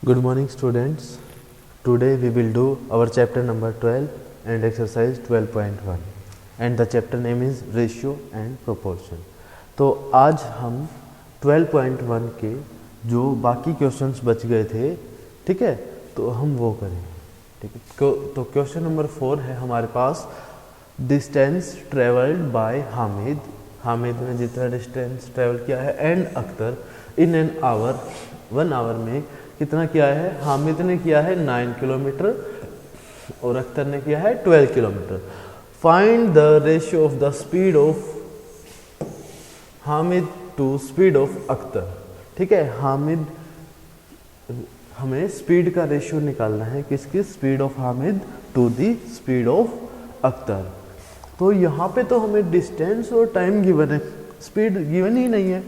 Good morning students. Today we will do our chapter number 12 and exercise 12.1 and the chapter name is ratio and proportion. तो आज हम 12.1 के जो बाकी questions बच गए थे, ठीक है, तो हम वो करेंगे, ठीक है। तो क्वेश्चन नंबर 4 है हमारे पास, डिस्टेंस ट्रेवल्ड बाय हामिद ने जितना डिस्टेंस ट्रेवल किया है and Akhtar in an hour 1 hour में कितना किया है। हामिद ने किया है 9 किलोमीटर और अख्तर ने किया है 12 kilometre. Find the ratio of the speed of Hamid to speed of Akhtar, ठीक है। हामिद, हमें स्पीड का रेशियो निकालना है, किसकी, speed of Hamid to the speed of Akhtar. तो यहाँ पे तो हमें डिस्टेंस और टाइम गिवन है, स्पीड गिवन ही नहीं है।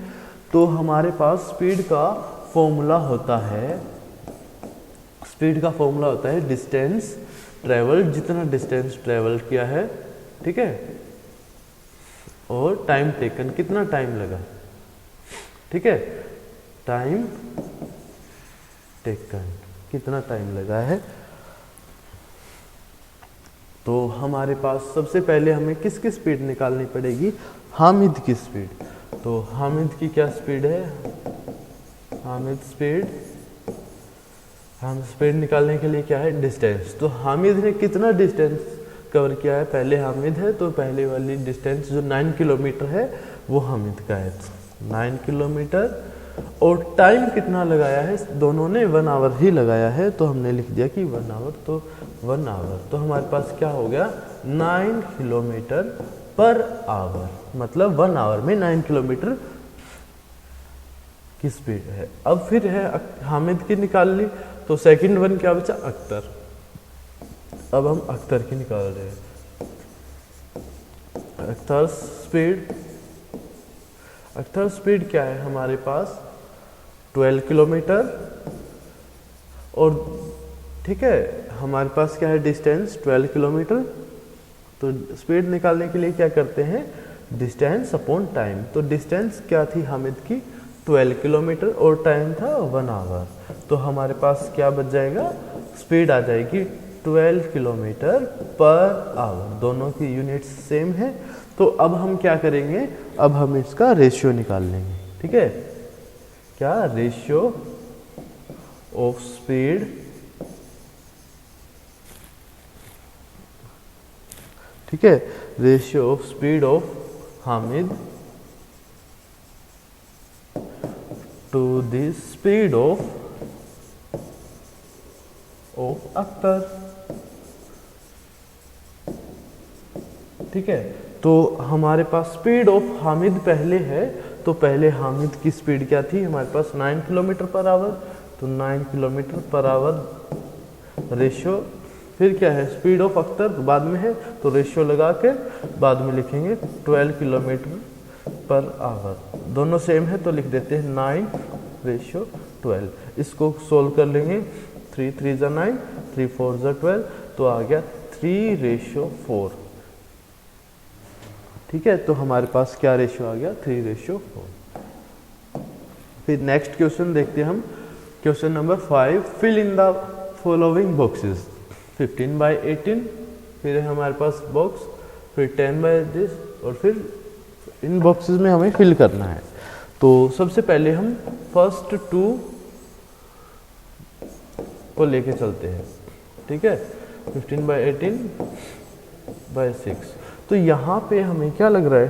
तो हमारे पास स्पीड का फॉर्मूला होता है, डिस्टेंस ट्रेवल, जितना डिस्टेंस ट्रेवल किया है, ठीक है, और टाइम टेकन, कितना टाइम लगा, ठीक है, टाइम टेकन, कितना टाइम लगा है। तो हमारे पास सबसे पहले हमें किसकी स्पीड निकालनी पड़ेगी, हामिद की स्पीड। तो हामिद की क्या स्पीड है, हामिद स्पीड निकालने के लिए क्या है, डिस्टेंस। तो हामिद ने कितना डिस्टेंस कवर किया है, पहले हामिद है तो पहले वाली डिस्टेंस जो 9 किलोमीटर है वो हामिद का है, 9 किलोमीटर। और टाइम कितना लगाया है, दोनों ने 1 आवर ही लगाया है, तो हमने लिख दिया कि 1 आवर। तो 1 आवर, तो हमारे पास क्या हो गया, 9 किलोमीटर पर आवर, मतलब 1 आवर में 9 किलोमीटर की स्पीड है। अब फिर है हामिद की निकाल ली, तो सेकंड वन क्या बचा, अख्तर। अब हम अख्तर की निकाल रहे हैं। अख्तर स्पीड क्या है हमारे पास, 12 किलोमीटर, और ठीक है, हमारे पास क्या है, डिस्टेंस 12 किलोमीटर। तो स्पीड निकालने के लिए क्या करते हैं, डिस्टेंस अपॉन टाइम। तो डिस्टेंस क्या थी हामिद की, 12 किलोमीटर, और टाइम था 1 आवर। तो हमारे पास क्या बच जाएगा, स्पीड आ जाएगी 12 किलोमीटर पर आवर, दोनों की यूनिट्स सेम है। तो अब हम क्या करेंगे, अब हम इसका रेशियो निकाल लेंगे, ठीक है। क्या, रेशियो ऑफ स्पीड ठीक है, ratio of speed of Hamid to the speed of Akhtar, ठीक है। तो हमारे पास स्पीड ऑफ हामिद पहले है, तो पहले हामिद की स्पीड क्या थी हमारे पास, 9 किलोमीटर पर आवर। तो 9 किलोमीटर पर आवर रेशियो, फिर क्या है, स्पीड ऑफ अख्तर बाद में है, तो रेशियो लगा के बाद में लिखेंगे 12 किलोमीटर पर आवर, दोनों सेम है तो लिख देते हैं 9/12। इसको सोल्व कर लेंगे, 3 3 × 9, 3 4 × 12, तो आ गया 3/4, ठीक है। तो हमारे पास क्या रेशियो आ गया, 3/4। फिर नेक्स्ट क्वेश्चन देखते हैं हम, question number 5, fill in the following boxes, 15/18, फिर है हमारे पास बॉक्स, फिर 10/this, और फिर इन बॉक्सेस में हमें फिल करना है। तो सबसे पहले हम फर्स्ट 2 को लेके चलते हैं, ठीक है, 15/18/6। तो यहाँ पे हमें क्या लग रहा है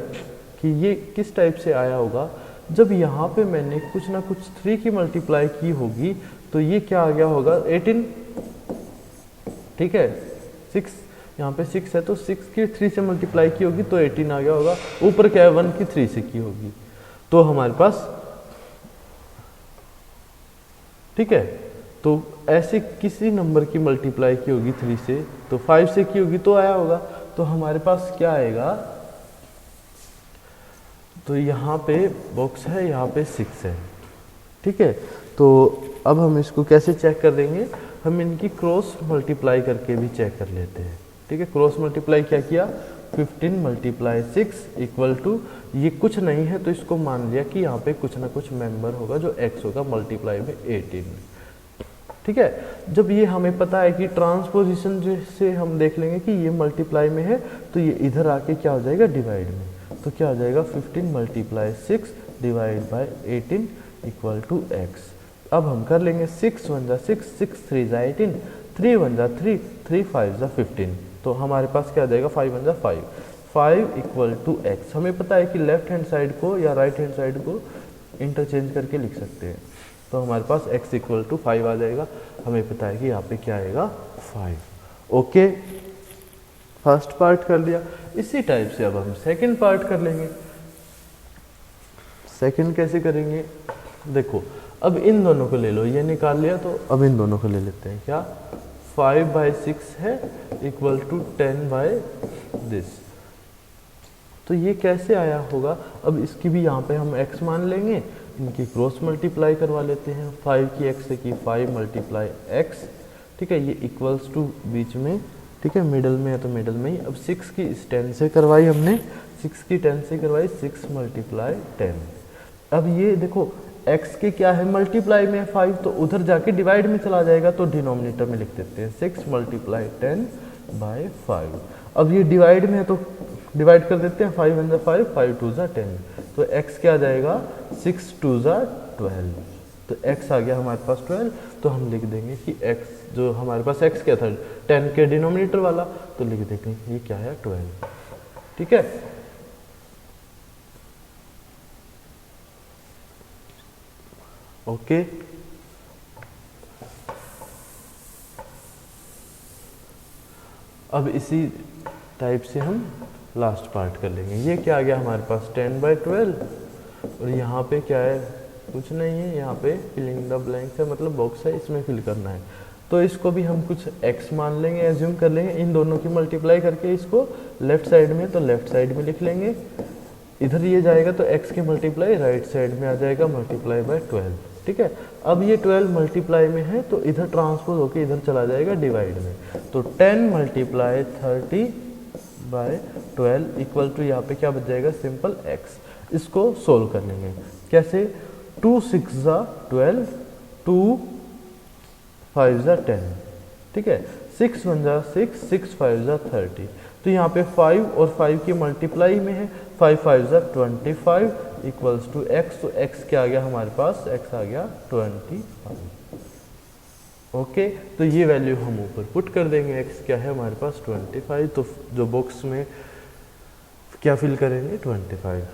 कि ये किस टाइप से आया होगा, जब यहाँ पे मैंने कुछ ना कुछ 3 की मल्टीप्लाई की होगी, तो ये क्या आ गया होगा, 18, ठीक है। 6, यहाँ पे 6 है तो 6 की 3 से मल्टीप्लाई की होगी तो 18 आ गया होगा। ऊपर क्या है, 1 की 3 से की होगी, तो हमारे पास, ठीक है। तो ऐसे किसी नंबर की मल्टीप्लाई की होगी 3 से, तो 5 से की होगी तो आया होगा। तो हमारे पास क्या आएगा, तो यहाँ पे बॉक्स है, यहाँ पे 6 है, ठीक है। तो अब हम इसको कैसे चेक कर देंगे, हम इनकी क्रॉस मल्टीप्लाई करके भी चेक कर लेते हैं, ठीक है। क्रॉस मल्टीप्लाई क्या किया, 15 × 6 = ये कुछ नहीं है तो इसको मान लिया कि यहाँ पे कुछ ना कुछ मेंबर होगा जो x होगा, मल्टीप्लाई में 18, ठीक है। जब ये हमें पता है कि ट्रांसपोजिशन से हम देख लेंगे कि ये मल्टीप्लाई में है तो ये इधर आके क्या हो जाएगा डिवाइड में, तो क्या हो जाएगा 15 multiply 6 divide by 18 equal to x। अब हम कर लेंगे 6 1 जा 6, 6 3 जा 18, 3 1 जा 3, 3 5 जा 15, तो हमारे पास क्या आ जाएगा 5 1 जा 5, 5 इक्वल टू x। हमें पता है कि लेफ्ट हैंड साइड को या राइट हैंड साइड को इंटरचेंज करके लिख सकते हैं, तो हमारे पास x इक्वल टू 5 आ जाएगा। हमें पता है कि यहाँ पे क्या आएगा 5। ओके, फर्स्ट पार्ट कर लिया। इसी टाइप से अब हम सेकंड पार्ट कर लेंगे। सेकंड कैसे करेंगे, देखो अब इन दोनों को ले लो, ये निकाल लिया, तो अब इन दोनों को ले लेते हैं। क्या 5/6 है इक्वल टू 10/दिस, तो ये कैसे आया होगा। अब इसकी भी यहाँ पे हम x मान लेंगे, इनकी क्रॉस मल्टीप्लाई करवा लेते हैं। 5 की x से की 5 मल्टीप्लाई x, ठीक है, ये इक्वल्स टू बीच में, ठीक है, मिडल में है तो मिडल में ही। अब 6 की इस 10 से करवाई हमने, 6 की 10 से करवाई 6 मल्टीप्लाई 10। अब ये देखो x के क्या है मल्टीप्लाई में 5, तो उधर जाके डिवाइड में चला जाएगा, तो डिनोमिनेटर में लिख देते हैं 6 मल्टीप्लाई 10/5। अब ये डिवाइड में है तो डिवाइड कर देते हैं, 5 1 जा 5, 5 2 जा 10, तो x क्या आ जाएगा 6 2 जा 12, तो x आ गया हमारे पास 12। तो हम लिख देंगे कि x जो हमारे पास x क्या था 10 के डिनोमिनेटर वाला, तो लिख देंगे ये क्या है 12, ठीक है। ओके, अब इसी टाइप से हम लास्ट पार्ट कर लेंगे। ये क्या आ गया हमारे पास 10/12, और यहाँ पे क्या है कुछ नहीं है, यहाँ पे फिलिंग द ब्लैंक्स है, मतलब बॉक्स है, इसमें फिल करना है। तो इसको भी हम कुछ x मान लेंगे, एज्यूम कर लेंगे, इन दोनों की मल्टीप्लाई करके इसको लेफ्ट साइड में, तो लेफ्ट साइड में लिख लेंगे। इधर ये जाएगा तो x की मल्टीप्लाई राइट साइड में आ जाएगा, मल्टीप्लाई बाय 12, ठीक है। अब ये 12 मल्टीप्लाई में है तो इधर ट्रांसपोज होके इधर चला जाएगा डिवाइड में, तो 10 मल्टीप्लाई 30/12 इक्वल टू यहाँ पे क्या बच जाएगा सिंपल x। इसको सोल्व कर लेंगे कैसे, 2 6 जा 12, 2 5 जा 10, ठीक है, 6 1 जा 6, 6 5 जा 30, तो यहाँ पे 5 और 5 की मल्टीप्लाई में है, 5 5 जा 25 इक्वल्स टू x, तो x क्या आ गया हमारे पास, x आ गया 25। ओके, तो ये वैल्यू हम ऊपर पुट कर देंगे, x क्या है हमारे पास 25, तो जो बॉक्स में क्या फिल करेंगे 25।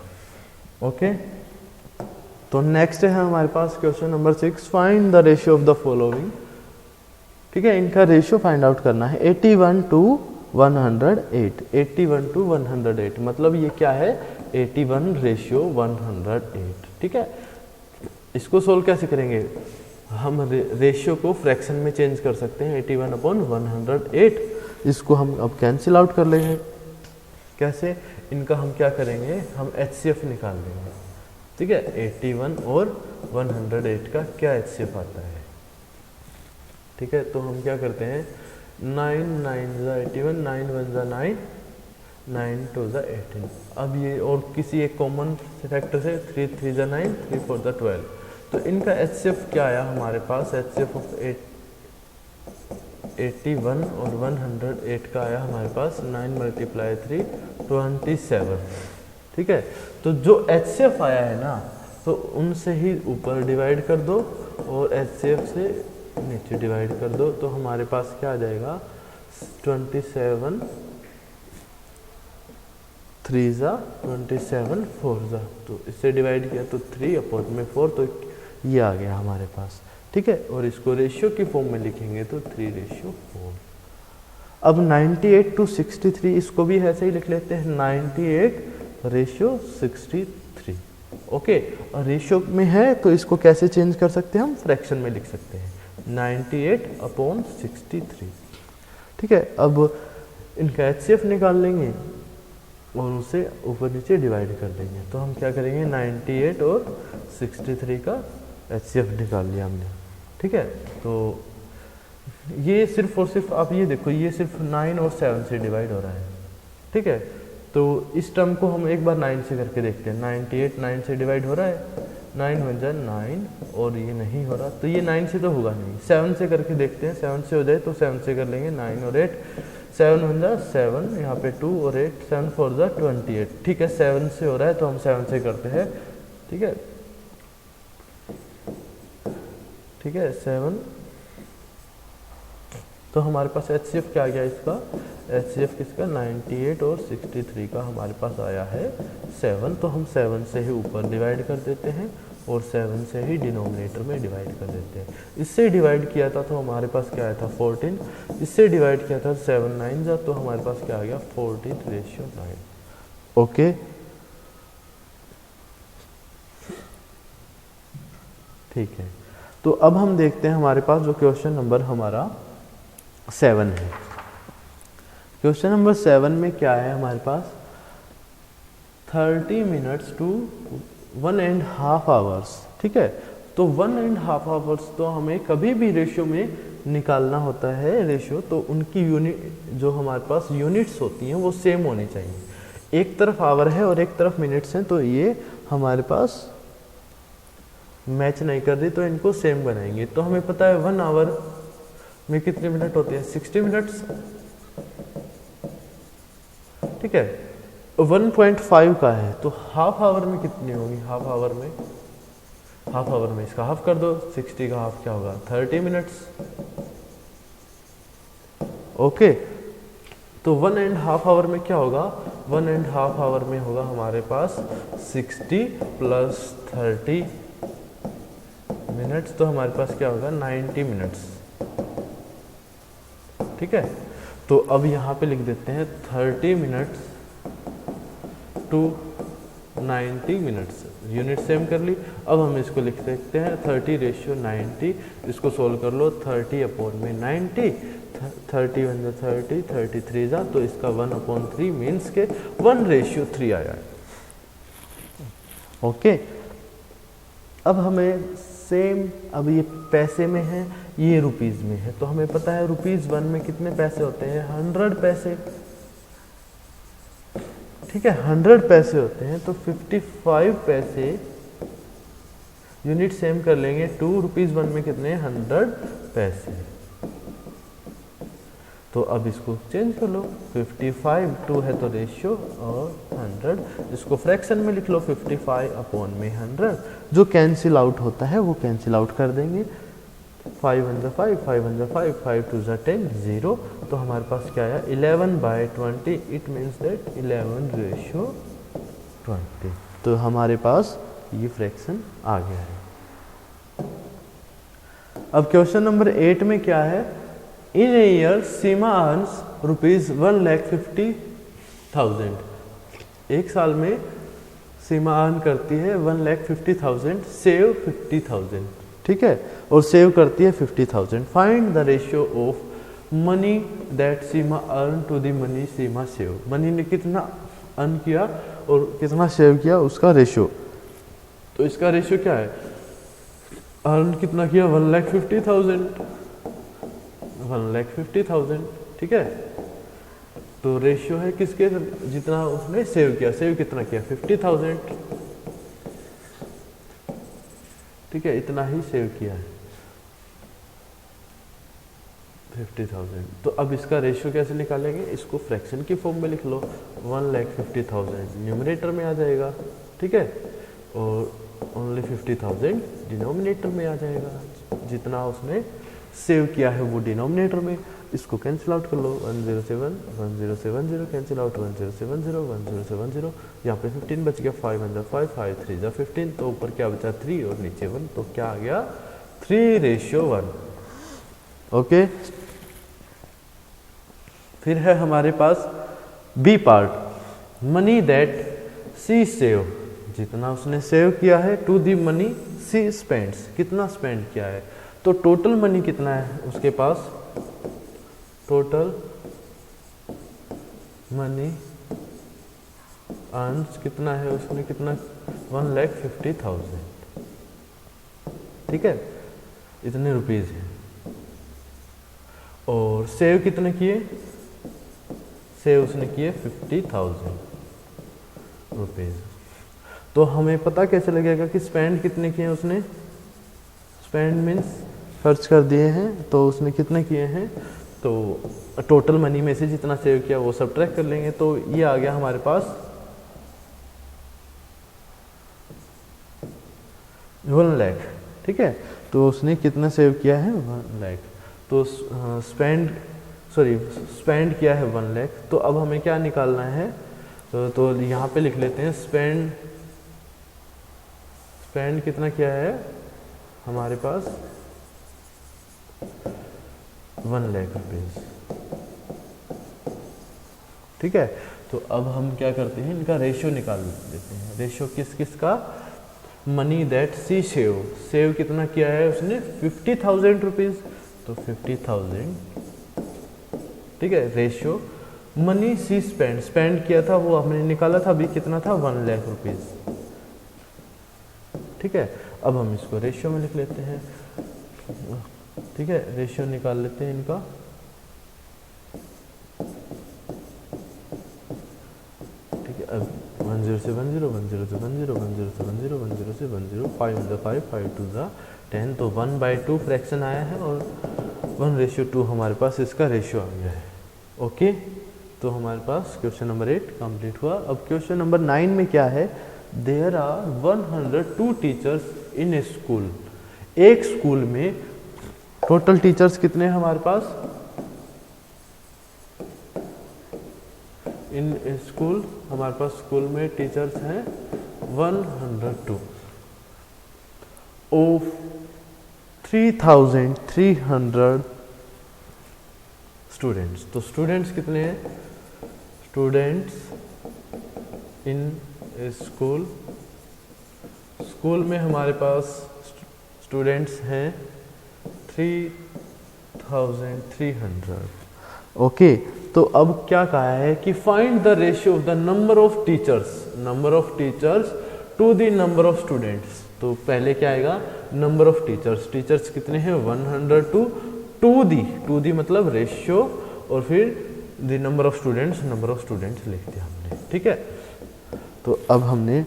ओके, तो नेक्स्ट है हमारे पास question number 6, find the ratio of the following, ठीक है, इनका रेशियो फाइंड आउट करना है। 81 to 108, 81 to 108, मतलब ये क्या है 81 रेशियो 108, ठीक है। इसको सोल्व कैसे करेंगे, हम रेशियो को फ्रैक्शन में चेंज कर सकते हैं, 81/108, इसको हम अब कैंसिल आउट कर लेंगे। कैसे, इनका हम क्या करेंगे, हम HCF निकाल लेंगे, ठीक है। 81 और 108 का क्या HCF आता है, ठीक है, तो हम क्या करते हैं 9 9 जा 81, 9 1 जा 9, 9 2 जा 18। अब ये और किसी एक कॉमन फैक्टर से 3 3 जा 9, 3 4 जा 12, तो इनका HCF क्या आया हमारे पास, HCF ऑफ 81 और 108 का आया हमारे पास 9 मल्टीप्लाई 3 27, ठीक है। तो जो HCF आया है ना, तो उनसे ही ऊपर डिवाइड कर दो और HCF से नीचे डिवाइड कर दो, तो हमारे पास क्या आ जाएगा 27 3 जा 27 4 जा, तो इससे डिवाइड किया तो 3/4, तो ये आ गया हमारे पास, ठीक है। और इसको रेशियो की फॉर्म में लिखेंगे तो 3/4। अब 98 to 63, इसको भी ऐसे ही लिख लेते हैं 98/63। ओके, और रेशियो में है तो इसको कैसे चेंज कर सकते हैं, हम फ्रैक्शन में लिख सकते हैं 98/63, ठीक है। अब इनका HCF निकाल लेंगे और उसे ऊपर नीचे डिवाइड कर देंगे, तो हम क्या करेंगे 98 और 63 का HCF निकाल लिया हमने, ठीक है। तो ये सिर्फ और सिर्फ आप ये देखो, ये सिर्फ 9 और 7 से डिवाइड हो रहा है, ठीक है। तो इस टर्म को हम एक बार 9 से करके देखते हैं, 98 9 से डिवाइड हो रहा है, 9 वन जा 9 और ये नहीं हो रहा, तो ये 9 से तो होगा नहीं, 7 से करके देखते हैं, 7 से हो जाए तो 7 से कर लेंगे, 9 और 8, 7 वन जा 7, यहाँ पे 2 और 8, 7 4 जा 28। ठीक है, 7 से हो रहा है तो हम 7 से करते हैं। ठीक है, ठीक है 7, तो हमारे पास HCF क्या आ गया इसका, HCF किसका 98 और 63 का हमारे पास आया है 7। तो हम 7 से ही ऊपर डिवाइड कर देते हैं और 7 से ही डिनोमिनेटर में डिवाइड कर देते हैं। इससे डिवाइड किया था तो हमारे पास क्या आया था 14, इससे डिवाइड किया था 7 9 जा, तो हमारे पास क्या आ गया 14:9। ओके, ठीक है। तो अब हम देखते हैं हमारे पास जो क्वेश्चन नंबर हमारा 7 है। क्वेश्चन नंबर 7 में क्या है हमारे पास, 30 मिनट्स टू 1.5 आवर्स। ठीक है, तो 1.5 आवर्स तो हमें कभी भी रेशियो में निकालना होता है रेशियो, तो उनकी यूनिट जो हमारे पास यूनिट्स होती हैं वो सेम होनी चाहिए। एक तरफ आवर है और एक तरफ मिनट्स हैं, तो ये हमारे पास मैच नहीं कर रही, तो इनको सेम बनाएंगे। तो हमें पता है 1 आवर में कितने मिनट होते हैं 60 मिनट्स। ठीक है, 1.5 का है तो हाफ आवर में कितनी होगी, हाफ आवर में इसका हाफ कर दो, 60 का हाफ क्या होगा 30 मिनट्स। ओके, तो 1.5 आवर में क्या होगा, 1.5 आवर में होगा हमारे पास 60 प्लस 30 मिनट्स, तो हमारे पास क्या होगा 90 मिनट्स। ठीक है, तो अब यहाँ पे लिख देते हैं 30 minutes to 90 minutes, unit same कर ली। अब हम इसको लिख सकते हैं 30:90, इसको सोल्व कर लो, 30/90, 30 1 30, 33 जा, तो इसका 1/3 मीन्स के 1:3 आया है। ओके, अब हमें सेम, अब ये पैसे में है, ये रुपीस में है, तो हमें पता है रुपीस 1 में कितने पैसे होते हैं 100 पैसे। ठीक है, 100 पैसे होते हैं, तो 55 पैसे यूनिट सेम कर लेंगे, 2 रुपीस 1 में कितने 100 पैसे। तो अब इसको चेंज कर लो, 55 2 है तो रेशियो और 100, इसको फ्रैक्शन में लिख लो 55/100, जो कैंसिल आउट होता है वो कैंसिल आउट कर देंगे। 5 1 5, 5 1 5, 5 2 10, 0, तो हमारे पास क्या आया 11/20, इट मीन्स दैट 11:20। तो हमारे पास ये फ्रैक्शन आ गया है। अब क्वेश्चन नंबर 8 में क्या है, इन ए ईयर सीमा अर्न्स ₹1,50,000। एक साल में सीमा अर्न करती है 1,50,000, सेव 50,000। ठीक है, और सेव करती है 50,000। Find the ratio of money that Seema earn to the money Seema save. Money ने कितना अर्न किया और कितना सेव किया, उसका रेशियो। तो इसका रेशियो क्या है, अर्न कितना किया 1,50,000। ठीक है, तो रेशियो है किसके, जितना उसने सेव किया, सेव कितना किया 50,000। ठीक है, इतना ही सेव किया है 50,000। तो अब इसका रेशियो कैसे निकालेंगे, इसको फ्रैक्शन की फॉर्म में लिख लो, 1,50,000 न्यूमरेटर में आ जाएगा। ठीक है, और ओनली 50,000 डिनोमिनेटर में आ जाएगा, जितना उसने सेव किया है वो डिनोमिनेटर में। इसको कैंसिल आउट कर लो, 107 1070 कैंसिल आउट, 1070 1070, यहाँ पे 15 बच गया, 5 1 5, 5 3 15, तो ऊपर क्या बचा 3 और नीचे 1, तो क्या आ गया 3:1। ओके, फिर है हमारे पास B part, money that she save, जितना उसने सेव किया है, to the money she spends, कितना स्पेंड किया है। तो टोटल मनी कितना है उसके पास, टोटल मनी अर्न्स कितना है उसने, कितना 1,50,000। ठीक है, इतने रुपीज हैं। और सेव कितने किए, सेव उसने किए 50,000 रुपीज। तो हमें पता कैसे लगेगा कि स्पेंड कितने किए हैं उसने, स्पेंड मीन्स खर्च कर दिए हैं, तो उसने कितने किए हैं, तो टोटल मनी में से जितना सेव किया वो सब ट्रैक कर लेंगे। तो ये आ गया हमारे पास 1 लाख, ठीक है। तो उसने कितना सेव किया है 1 लाख, तो स्पेंड किया है 1 लाख। तो अब हमें क्या निकालना है, तो यहाँ पे लिख लेते हैं स्पेंड कितना किया है हमारे पास 1 लाख रुपीज, ठीक है। तो अब हम क्या करते हैं, इनका रेशियो निकाल लेते हैं। रेशियो किस किस का, मनी दैट सी सेव कितना किया है उसने 50,000 रुपीज, तो 50,000, ठीक है। रेशियो मनी सी स्पेंड किया था वो हमने निकाला था, अभी कितना था 1 लाख रुपीज, ठीक है। अब हम इसको रेशियो में लिख लेते हैं, ठीक है। रेशियो निकाल लेते हैं इनका, ठीक है। अब 10 से 10, 10 से 10, 10 से 10, 10 से 10, 5 × 5, 5 × 2 10, तो 1/2 फ्रैक्शन आया है और 1:2 हमारे पास इसका रेशियो आ गया है। ओके, तो हमारे पास क्वेश्चन नंबर 8 कंप्लीट हुआ। अब क्वेश्चन नंबर 9 में क्या है, there are 102 teachers in a school. एक स्कूल में टोटल टीचर्स कितने हैं हमारे पास, इन स्कूल हमारे पास स्कूल में टीचर्स हैं 102 ऑफ 3,300 स्टूडेंट्स। तो स्टूडेंट्स कितने हैं, स्टूडेंट्स इन स्कूल में हमारे पास स्टूडेंट्स हैं 3,300। ओके, तो अब क्या कहा है कि find the ratio of the number of teachers to the number of students. तो पहले क्या आएगा, नंबर ऑफ टीचर्स कितने हैं 102 टू दी मतलब रेशियो, और फिर द नंबर ऑफ स्टूडेंट्स लिख दिया हमने, ठीक है। तो अब हमने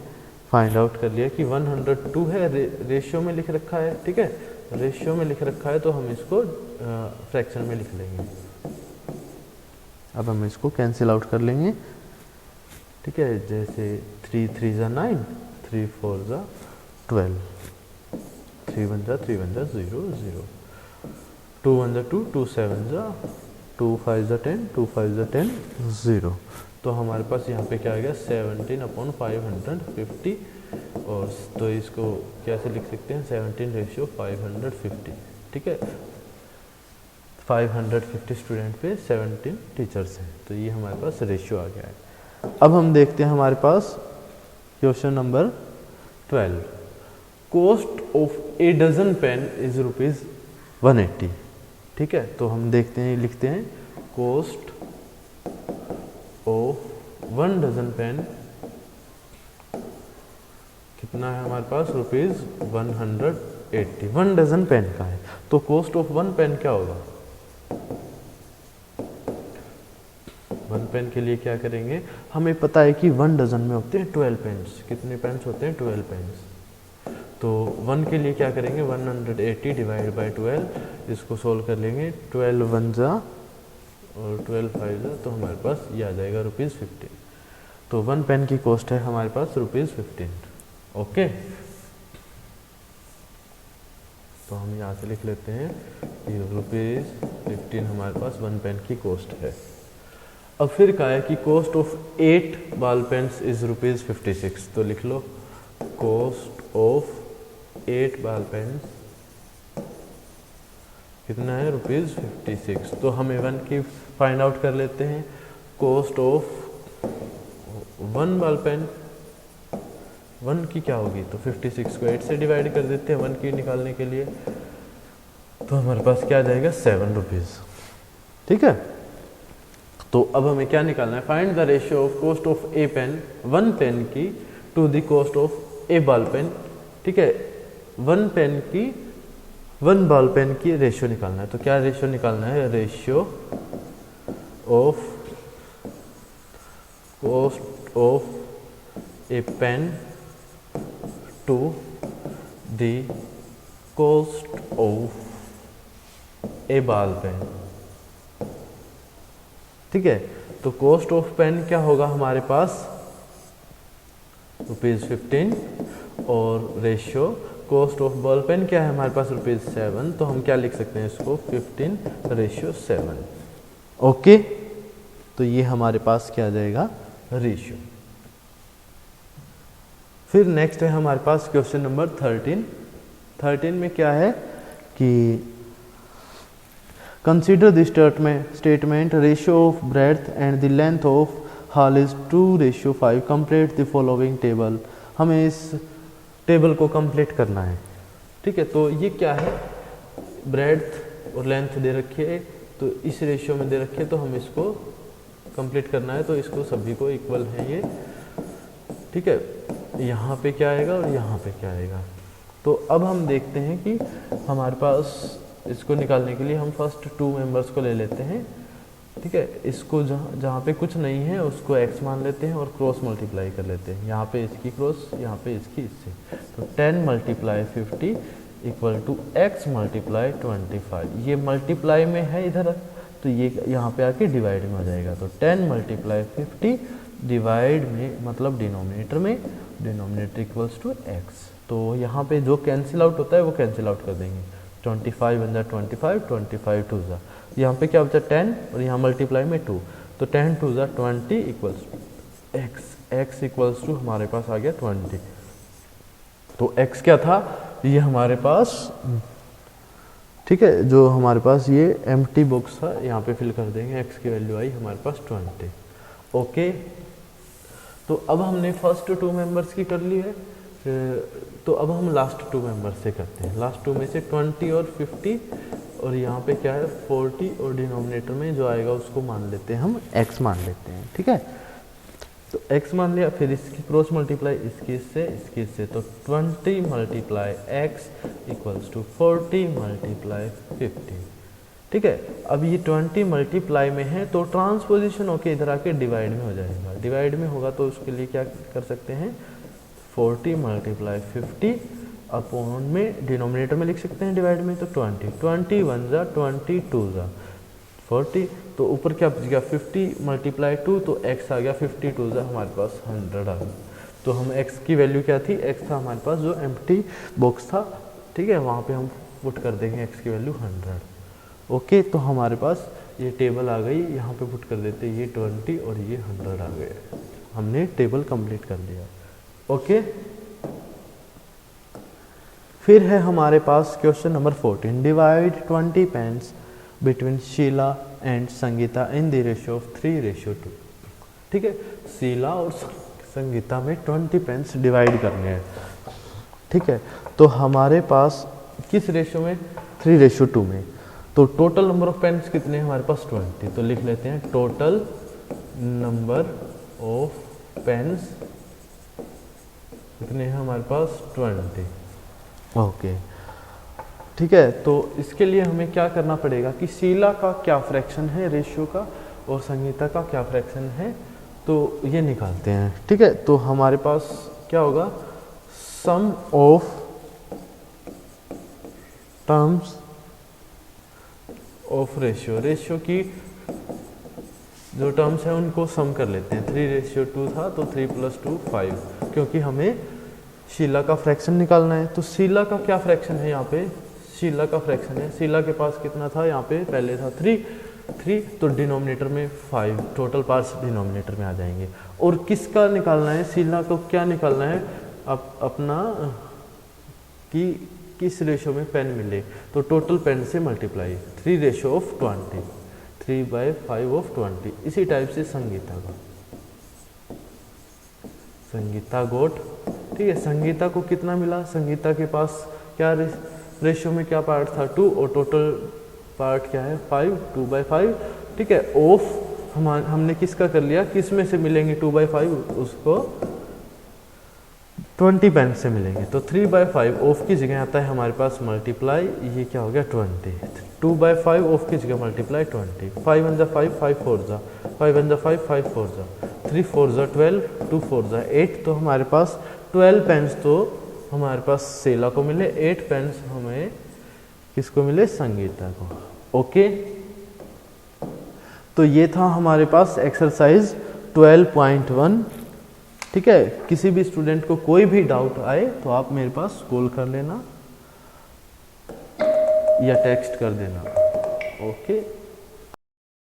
फाइंड आउट कर लिया कि 102 है, रेशियो में लिख रखा है, ठीक है। रेशियो में लिख रखा है तो हम इसको फ्रैक्शन में लिख लेंगे। अब हम इसको कैंसिल आउट कर लेंगे, ठीक है। जैसे 3 × 3 = 9, 3 × 4 = 12, 3 × 1 = 3 × 1 = 0, 0, 2 × 1 = 2, 2 × 7 = 2 × 5 = 10, 2 × 5 = 10, 0। तो हमारे पास यहाँ पे क्या आ गया 17/550, और तो इसको कैसे लिख सकते हैं 17:550, ठीक है। 550 स्टूडेंट पे 17 टीचर्स हैं, तो ये हमारे पास रेशियो आ गया है। अब हम देखते हैं हमारे पास question number 12, cost of a dozen pen is ₹180, ठीक है। तो हम देखते हैं, लिखते हैं कॉस्ट ऑफ 1 डजन पेन कितना है हमारे पास ₹180, 1 डजन पेन का है। तो कॉस्ट ऑफ 1 पेन क्या होगा, 1 पेन के लिए क्या करेंगे, हमें पता है कि 1 डजन में होते हैं 12 पेन्स। कितने पेन्स होते हैं 12 पेन्स। तो 1 के लिए क्या करेंगे 180 डिवाइड बाई 12, इसको सोल्व कर लेंगे, 12 × 1 = और 12 × 5 = तो हमारे पास ये आ जाएगा ₹15। तो 1 पेन की कॉस्ट है हमारे पास ₹15। ओके, तो हम यहाँ से लिख लेते हैं कि ₹15 हमारे पास 1 पेन की कॉस्ट है। अब फिर कहा है कि cost of 8 ball pens is ₹56। तो लिख लो कॉस्ट ऑफ 8 बॉल पेन्स कितना है ₹56। तो हमें 1 की फाइंड आउट कर लेते हैं। कॉस्ट ऑफ 1 बॉल पेन 1 की क्या होगी, तो 56 को 8 से डिवाइड कर देते हैं 1 की निकालने के लिए, तो हमारे पास क्या आ जाएगा ₹7, ठीक है। तो अब हमें क्या निकालना है, find the ratio of cost of a pen 1 pen की to the cost of a ball pen, ठीक है। 1 पेन की 1 बॉल पेन की रेशियो निकालना है। तो क्या रेशियो निकालना है, ratio of cost of a pen to the cost of a ball pen. ठीक है, तो कॉस्ट ऑफ पेन क्या होगा हमारे पास ₹15 और ratio cost of ball pen क्या है हमारे पास ₹7। तो हम क्या लिख सकते हैं इसको 15:7। ओके, तो ये हमारे पास क्या आ जाएगा रेशियो। फिर नेक्स्ट है हमारे पास क्वेश्चन नंबर 13 में क्या है कि consider the statement ratio of breadth and the length of hall is 2:5। Complete the following table. हमें इस टेबल को कंप्लीट करना है। ठीक है, तो ये क्या है, ब्रेड्थ और लेंथ दे रखी है, तो इस रेशियो में दे रखे, तो हम इसको कंप्लीट करना है। तो इसको सभी को इक्वल है ये। ठीक है, यहाँ पे क्या आएगा और यहाँ पे क्या आएगा। तो अब हम देखते हैं कि हमारे पास इसको निकालने के लिए हम फर्स्ट 2 मेंबर्स को ले लेते हैं। ठीक है, इसको जहाँ पे कुछ नहीं है उसको x मान लेते हैं और क्रॉस मल्टीप्लाई कर लेते हैं। यहाँ पे इसकी क्रॉस, यहाँ पे इसकी इससे। तो 10 × 50 = x × 25। ये मल्टीप्लाई में है इधर, तो ये यहाँ पे आके डिवाइड में हो जाएगा। तो 10 × 50 डिवाइड में मतलब डिनोमिनेटर में, डिनोमिनेटर = x। तो यहाँ पे जो कैंसिल आउट होता है वो कैंसिल आउट कर देंगे। 25 × 25, 25 2 जा, यहाँ पे क्या बचा 10 और यहाँ मल्टीप्लाई में 2। तो 10 2 जा 20 = x = हमारे पास आ गया 20। तो x क्या था, ये हमारे पास, ठीक है, जो हमारे पास ये एम्प्टी बॉक्स था, यहाँ पे फिल कर देंगे। x की वैल्यू आई हमारे पास 20। ओके, तो अब हमने फर्स्ट 2 मेंबर्स की कर ली है। तो अब हम लास्ट 2 मेंबर्स से करते हैं। लास्ट 2 में से 20 और 50 और यहाँ पे क्या है 40 और डिनोमिनेटर में जो आएगा उसको मान लेते हैं, हम x मान लेते हैं। ठीक है, तो x मान लिया, फिर इसकी क्रॉस मल्टीप्लाई इसकी इससे, इसकी इससे। तो 20 × x = 40 × 50। ठीक है, अब ये 20 मल्टीप्लाई में है तो ट्रांसपोजिशन होके इधर आके डिवाइड में हो जाएगा। डिवाइड में होगा तो उसके लिए क्या कर सकते हैं, 40 × 50 अपॉन में डिनोमिनेटर में लिख सकते हैं, डिवाइड में तो 20 1 जा 20 2 जा 40। तो ऊपर क्या बच गया 50 × 2, तो x आ गया 52 जा हमारे पास 100 आ गया। तो हम x की वैल्यू क्या थी, x था हमारे पास जो एम्प्टी बॉक्स था। ठीक है, वहाँ पे हम पुट कर देंगे x की वैल्यू 100। ओके, तो हमारे पास ये टेबल आ गई, यहाँ पे पुट कर देते ये 20 और ये 100 आ गए। हमने टेबल कंप्लीट कर लिया। ओके, फिर है हमारे पास question number 14। Divide 20 pens between Sheela and Sangeeta in the ratio of 3:2। ठीक है, शीला और संगीता में 20 पेन्स डिवाइड करने हैं। ठीक है, तो हमारे पास किस रेशियो में, 3:2 में। तो टोटल नंबर ऑफ पेन्स कितने हैं हमारे पास 20। तो लिख लेते हैं टोटल नंबर ऑफ पेन्स कितने हैं हमारे पास 20। ओके, ठीक है, तो इसके लिए हमें क्या करना पड़ेगा कि शीला का क्या फ्रैक्शन है रेशियो का और संगीता का क्या फ्रैक्शन है, तो ये निकालते हैं। ठीक है, तो हमारे पास क्या होगा, sum of terms of ratio, ratio की जो टर्म्स हैं उनको सम कर लेते हैं। 3:2 था तो 3 + 2 5, क्योंकि हमें शीला का फ्रैक्शन निकालना है। तो शीला का क्या फ्रैक्शन है, यहाँ पे शीला का फ्रैक्शन है, शीला के पास कितना था, यहाँ पे पहले था 3, तो डिनोमिनेटर में 5, टोटल पार्ट्स डिनोमिनेटर में आ जाएंगे। और किसका निकालना है, शीला को क्या निकालना है, अपना कि किस रेशियो में पेन मिले, तो टोटल पेन से मल्टीप्लाई 3:20, 3/5 इसी टाइप से संगीता का, संगीता गोट। ठीक है, संगीता को कितना मिला, संगीता के पास क्या रेशियो में क्या पार्ट था 2 और टोटल पार्ट क्या है 5, 2/5। ठीक है, ऑफ हमने किसका कर लिया, किस में से मिलेंगे 2/5, उसको 20 पेन से मिलेंगे। तो 3/5 ऑफ की जगह आता है हमारे पास मल्टीप्लाई, ये क्या हो गया 20, 2/5 ऑफ की जगह मल्टीप्लाई 20, 5 × 5 5 4 जा 5 × 5 5 4 जा 3 4 जा 12 2 4 जा 8। तो हमारे पास 12 पेन्स तो हमारे पास सेला को मिले, 8 पेन्स हमें किसको मिले, संगीता को। ओके, तो ये था हमारे पास एक्सरसाइज 12.1। ठीक है, किसी भी स्टूडेंट को कोई भी डाउट आए तो आप मेरे पास कॉल कर लेना या टेक्स्ट कर देना। ओके।